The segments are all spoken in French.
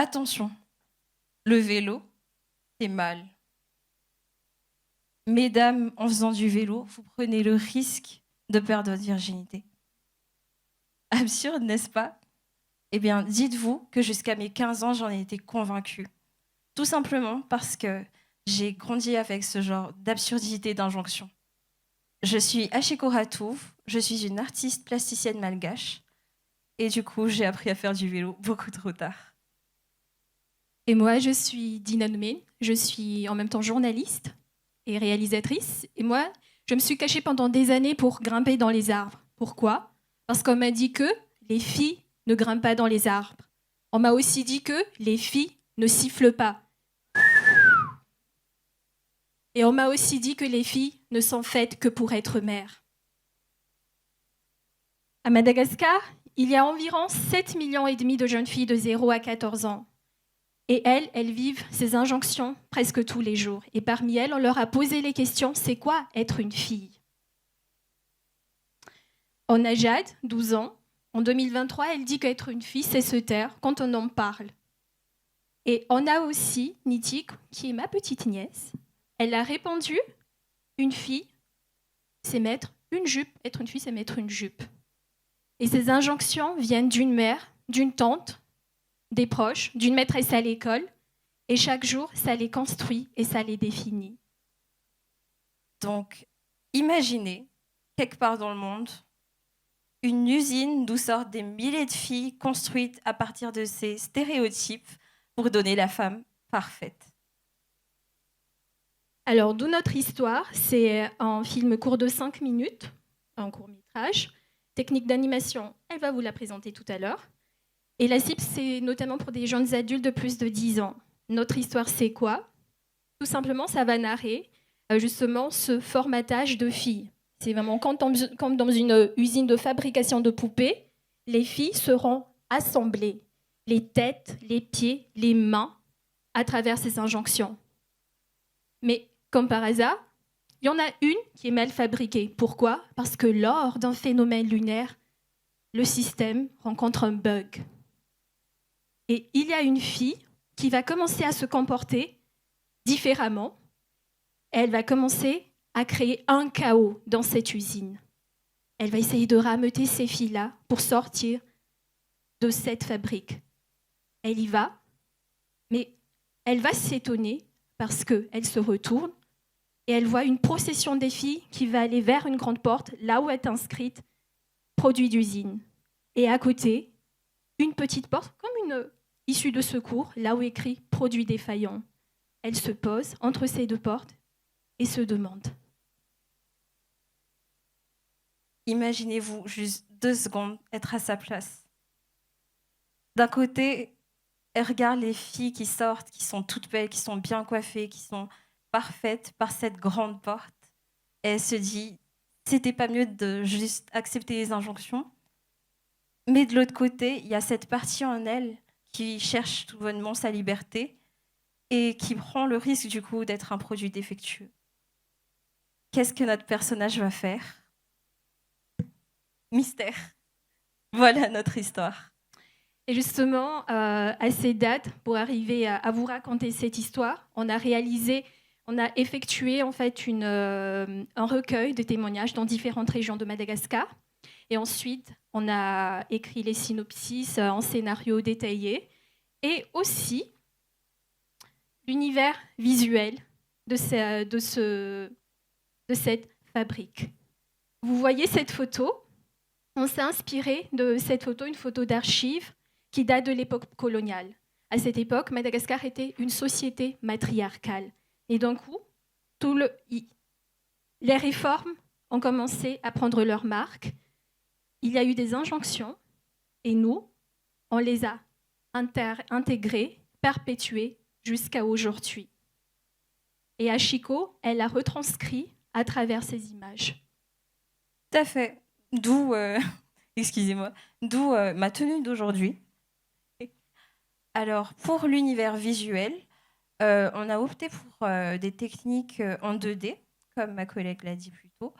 Attention, le vélo, c'est mal. Mesdames, en faisant du vélo, vous prenez le risque de perdre votre virginité. Absurde, n'est-ce pas? Eh bien, dites-vous que jusqu'à mes 15 ans, j'en ai été convaincue. Tout simplement parce que j'ai grandi avec ce genre d'absurdité d'injonction. Je suis Achiko Ratouf, je suis une artiste plasticienne malgache, et du coup, j'ai appris à faire du vélo beaucoup trop tard. Et moi, je suis Dina Noumé, je suis en même temps journaliste et réalisatrice. Et moi, je me suis cachée pendant des années pour grimper dans les arbres. Pourquoi? Parce qu'on m'a dit que les filles ne grimpent pas dans les arbres. On m'a aussi dit que les filles ne sifflent pas. Et on m'a aussi dit que les filles ne sont faites que pour être mères. À Madagascar, il y a environ 7,5 millions de jeunes filles de 0 à 14 ans. Et elles vivent ces injonctions presque tous les jours. Et parmi elles, on leur a posé les questions, c'est quoi être une fille? On a Jade, 12 ans. En 2023, elle dit qu'être une fille, c'est se taire quand on en parle. Et on a aussi Nitik, qui est ma petite nièce. Elle a répondu, une fille, c'est mettre une jupe. Être une fille, c'est mettre une jupe. Et ces injonctions viennent d'une mère, d'une tante, des proches, d'une maîtresse à l'école. Et chaque jour, ça les construit et ça les définit. Donc, imaginez, quelque part dans le monde, une usine d'où sortent des milliers de filles construites à partir de ces stéréotypes pour donner la femme parfaite. Alors, d'où notre histoire, c'est un film court de 5 minutes, un court-métrage. Technique d'animation, elle va vous la présenter tout à l'heure. Et la cible, c'est notamment pour des jeunes adultes de plus de 10 ans. Notre histoire, c'est quoi? Tout simplement, ça va narrer justement ce formatage de filles. C'est vraiment comme dans une usine de fabrication de poupées, les filles seront assemblées, les têtes, les pieds, les mains, à travers ces injonctions. Mais comme par hasard, il y en a une qui est mal fabriquée. Pourquoi? Parce que lors d'un phénomène lunaire, le système rencontre un bug. Et il y a une fille qui va commencer à se comporter différemment. Elle va commencer à créer un chaos dans cette usine. Elle va essayer de rameuter ces filles-là pour sortir de cette fabrique. Elle y va, mais elle va s'étonner parce qu'elle se retourne et elle voit une procession des filles qui va aller vers une grande porte, là où est inscrite « produit d'usine ». Et à côté, une petite porte, comme une issue de secours, là où est écrit « produit défaillant ». Elle se pose entre ces deux portes et se demande. Imaginez-vous juste 2 secondes être à sa place. D'un côté, elle regarde les filles qui sortent, qui sont toutes belles, qui sont bien coiffées, qui sont parfaites par cette grande porte. Et elle se dit, c'était pas mieux de juste accepter les injonctions. Mais de l'autre côté, il y a cette partie en elle qui cherche tout bonnement sa liberté et qui prend le risque du coup d'être un produit défectueux. Qu'est-ce que notre personnage va faire? Mystère. Voilà notre histoire. Et justement, à ces dates, pour arriver à vous raconter cette histoire, on a effectué en fait un recueil de témoignages dans différentes régions de Madagascar. Et ensuite, on a écrit les synopsis en scénario détaillé et aussi l'univers visuel de cette fabrique. Vous voyez cette photo? On s'est inspiré de cette photo, une photo d'archives qui date de l'époque coloniale. À cette époque, Madagascar était une société matriarcale. Et d'un coup, les réformes ont commencé à prendre leur marque. Il y a eu des injonctions et nous, on les a intégrées, perpétuées jusqu'à aujourd'hui. Et Achiko, elle a retranscrit à travers ces images. Tout à fait. D'où, excusez-moi, d'où ma tenue d'aujourd'hui. Alors, pour l'univers visuel, on a opté pour des techniques en 2D, comme ma collègue l'a dit plus tôt.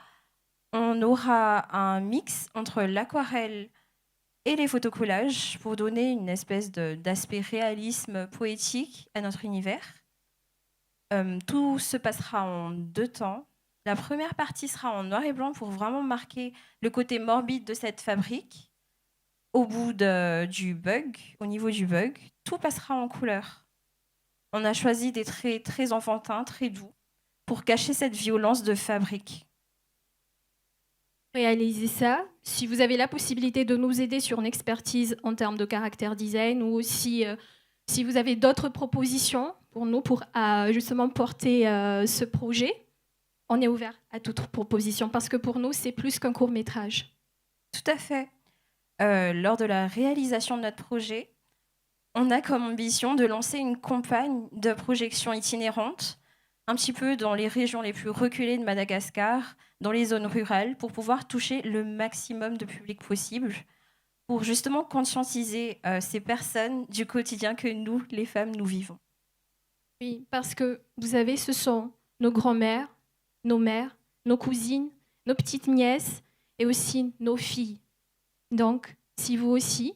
On aura un mix entre l'aquarelle et les photocollages pour donner une espèce d'aspect réalisme poétique à notre univers. Tout se passera en 2 temps. La première partie sera en noir et blanc pour vraiment marquer le côté morbide de cette fabrique. Au bout du bug, au niveau du bug, tout passera en couleur. On a choisi des traits très enfantins, très doux, pour cacher cette violence de fabrique. Réaliser ça, si vous avez la possibilité de nous aider sur une expertise en termes de caractère design ou aussi si vous avez d'autres propositions pour nous pour justement porter ce projet, on est ouvert à toute proposition parce que pour nous, c'est plus qu'un court-métrage. Tout à fait. Lors de la réalisation de notre projet, on a comme ambition de lancer une campagne de projection itinérante, un petit peu dans les régions les plus reculées de Madagascar, dans les zones rurales, pour pouvoir toucher le maximum de public possible, pour justement conscientiser ces personnes du quotidien que nous, les femmes, nous vivons. Oui, parce que vous savez, ce sont nos grands-mères, nos mères, nos cousines, nos petites nièces et aussi nos filles. Donc, si vous aussi,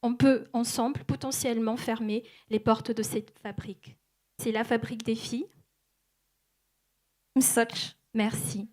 on peut ensemble potentiellement fermer les portes de cette fabrique. C'est la fabrique des filles. Msotch. Merci.